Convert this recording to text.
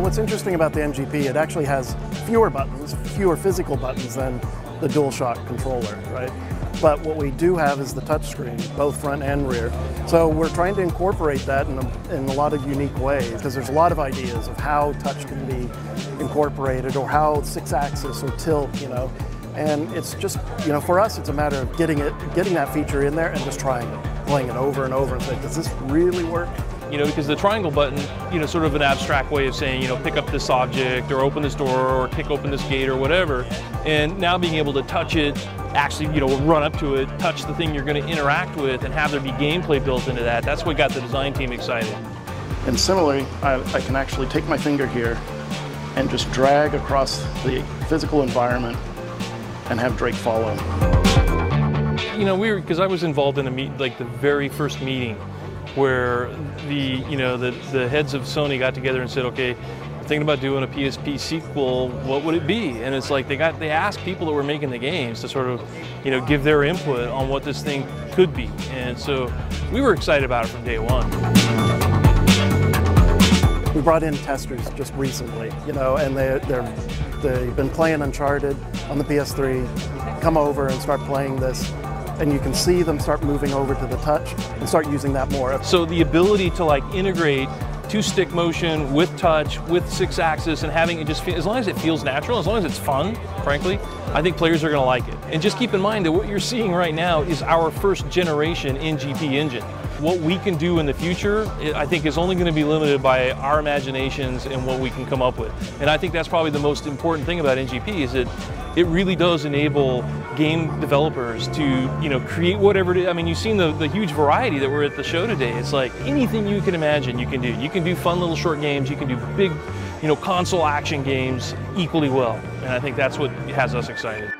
what's interesting about the NGP, it actually has fewer buttons, fewer physical buttons than the DualShock controller, right? But what we do have is the touchscreen, both front and rear. So we're trying to incorporate that in a lot of unique ways, because there's a lot of ideas of how touch can be incorporated, or how 6-axis or tilt, you know. And it's just, you know, for us, it's a matter of getting that feature in there and just trying it, playing it over and over and saying, does this really work? You know, because the triangle button, you know, sort of an abstract way of saying, you know, pick up this object or open this door or kick open this gate or whatever. And now being able to touch it, actually, you know, run up to it, touch the thing you're going to interact with, and have there be gameplay built into that. That's what got the design team excited. And similarly, I can actually take my finger here and just drag across the physical environment and have Drake follow. You know, because I was involved in like the very first meeting, where the heads of Sony got together and said, okay, we're thinking about doing a PSP sequel, what would it be? And it's like they asked people that were making the games to sort of, you know, give their input on what this thing could be. And so we were excited about it from day one. We brought in testers just recently, you know, and they've been playing Uncharted on the PS3, come over and start playing this. And you can see them start moving over to the touch and start using that more. So the ability to like integrate 2-stick motion with touch, with 6-axis, and having it just feel, as long as it feels natural, as long as it's fun, frankly, I think players are going to like it. And just keep in mind that what you're seeing right now is our first generation NGP engine. What we can do in the future, I think, is only going to be limited by our imaginations and what we can come up with. And I think that's probably the most important thing about NGP, is that it really does enable game developers to, you know, create whatever it is. I mean, you've seen the huge variety that were at the show today. It's like anything you can imagine you can do. You can do fun little short games. You can do big, you know, console action games equally well. And I think that's what has us excited.